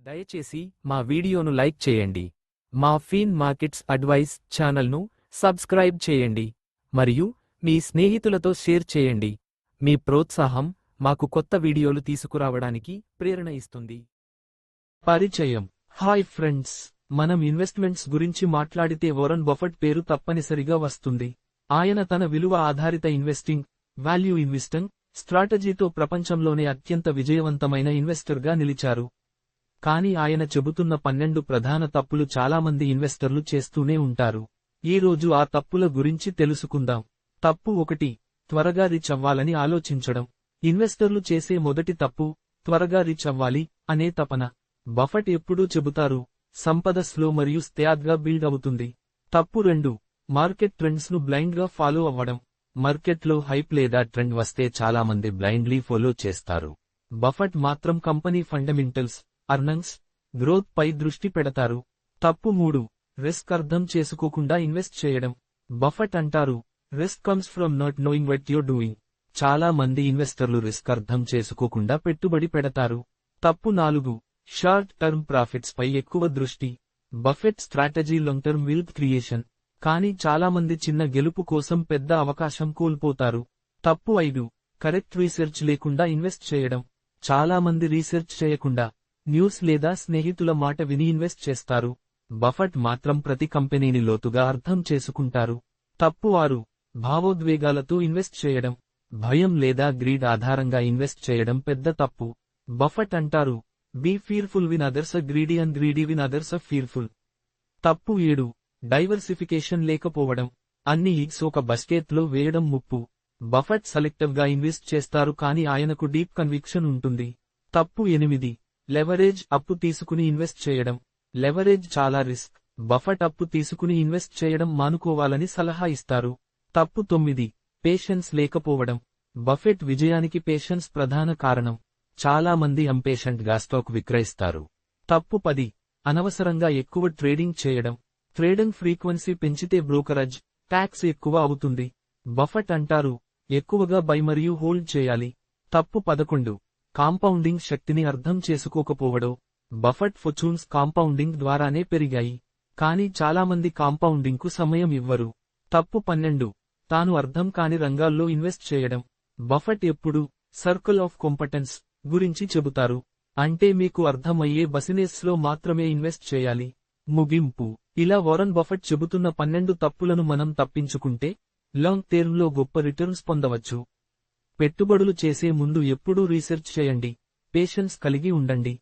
దయచేసి మా వీడియోను లైక్ చేయండి. మా ఫిన్ మార్కెట్స్ అడ్వైస్ ఛానల్ను సబ్స్క్రైబ్ చేయండి మరియు మీ స్నేహితులతో షేర్ చేయండి. మీ ప్రోత్సాహం మాకు కొత్త వీడియోలు తీసుకురావడానికి ప్రేరణ ఇస్తుంది. పరిచయం. హాయ్ ఫ్రెండ్స్, మనం ఇన్వెస్ట్మెంట్స్ గురించి మాట్లాడితే వారన్ బఫెట్ పేరు తప్పనిసరిగా వస్తుంది. ఆయన తన విలువ ఆధారిత ఇన్వెస్టింగ్, వాల్యూ ఇన్వెస్టింగ్ స్ట్రాటజీతో ప్రపంచంలోనే అత్యంత విజయవంతమైన ఇన్వెస్టర్గా నిలిచారు. కానీ ఆయన చెబుతున్న 12 ప్రధాన తప్పులు చాలామంది ఇన్వెస్టర్లు చేస్తూనే ఉంటారు. ఈ రోజు ఆ తప్పుల గురించి తెలుసుకుందాం. తప్పు 1. త్వరగా రిచ్ అవ్వాలని ఆలోచించడం. ఇన్వెస్టర్లు చేసే మొదటి తప్పు, త్వరగా రిచ్ అవ్వాలి అనే తపన. బఫెట్ ఎప్పుడూ చెబుతారు, సంపద స్లో మరియు స్థిరంగా బిల్డ్ అవుతుంది. తప్పు 2. మార్కెట్ ట్రెండ్స్ ను బ్లైండ్ గా ఫాలో అవ్వడం. మార్కెట్లో హైప్ లేదా ట్రెండ్ వస్తే చాలామంది బ్లైండ్లీ ఫాలో చేస్తారు. బఫెట్ మాత్రం కంపెనీ ఫండమెంటల్స్, అర్నింగ్స్, గ్రోత్ పై దృష్టి పెడతారు. తప్పు 3. రిస్క్ అర్థం చేసుకోకుండా ఇన్వెస్ట్ చేయడం. బఫెట్ అంటారు, risk comes from not knowing what you're doing. చాలా మంది ఇన్వెస్టర్లు రిస్క్ అర్థం చేసుకోకుండా పెట్టుబడి పెడతారు. తప్పు 4. షార్ట్ టర్మ్ ప్రాఫిట్స్ పై ఎక్కువ దృష్టి. Buffett strategy long term wealth creation. కానీ చాలామంది చిన్న గెలుపు కోసం పెద్ద అవకాశం కోల్పోతారు. తప్పు 5. కరెక్ట్ రీసెర్చ్ లేకుండా ఇన్వెస్ట్ చేయడం. చాలా మంది రీసెర్చ్ చేయకుండా న్యూస్ లేదా స్నేహితుల మాట విని ఇన్వెస్ట్ చేస్తారు. బఫెట్ మాత్రం ప్రతి కంపెనీని లోతుగా అర్థం చేసుకుంటారు. తప్పు 6. భావోద్వేగాలతో ఇన్వెస్ట్ చేయడం. భయం లేదా గ్రీడ్ ఆధారంగా ఇన్వెస్ట్ చేయడం పెద్ద తప్పు. బఫెట్ అంటారు, be fearful when others greedy and greedy when others fearful. తప్పు 7. డైవర్సిఫికేషన్ లేకపోవడం. అన్ని ఎగ్స్ ఒక బస్కెట్లో వేయడం ముప్పు. బఫెట్ సెలెక్టివ్ గా ఇన్వెస్ట్ చేస్తారు కానీ ఆయనకు డీప్ కన్విక్షన్ ఉంటుంది. తప్పు 8. లెవరేజ్ అప్పు తీసుకుని ఇన్వెస్ట్ చేయడం. లెవరేజ్ చాలా రిస్క్. బఫెట్ అప్పు తీసుకుని ఇన్వెస్ట్ చేయడం మానుకోవాలని సలహా ఇస్తారు. తప్పు 9. పేషెన్స్ లేకపోవడం. బఫెట్ విజయానికి పేషెన్స్ ప్రధాన కారణం. చాలా మంది అంపేషెంట్ గా స్టాక్ విక్రయిస్తారు. తప్పు 10. అనవసరంగా ఎక్కువ ట్రేడింగ్ చేయడం. ట్రేడింగ్ ఫ్రీక్వెన్సీ పెంచితే బ్రోకరేజ్, ట్యాక్స్ ఎక్కువ అవుతుంది. బఫెట్ అంటారు, ఎక్కువగా బై మరియు హోల్డ్ చేయాలి. తప్పు 11. కాంపౌండింగ్ శక్తిని అర్థం చేసుకోకపోవడం. బఫెట్ ఫార్చ్యూన్స్ కాంపౌండింగ్ ద్వారానే పెరిగాయి. కానీ చాలామంది కాంపౌండింగ్ కు సమయం ఇవ్వరు. తప్పు 12. తాను అర్థం కాని రంగాల్లో ఇన్వెస్ట్ చేయడం. బఫెట్ ఎప్పుడు సర్కిల్ ఆఫ్ కాంపిటెన్స్ గురించి చెబుతారు. అంటే మీకు అర్థమయ్యే బిజినెస్ లో మాత్రమే ఇన్వెస్ట్ చేయాలి. ముగింపు. ఇలా వారన్ బఫెట్ చెబుతున్న 12 తప్పులను మనం తప్పించుకుంటే లాంగ్ టర్మ్ లో గొప్ప రిటర్న్స్ పొందవచ్చు. పెట్టుబడులు చేసే ముందు ఎప్పుడూ రీసెర్చ్ చేయండి, పేషెన్స్ కలిగి ఉండండి.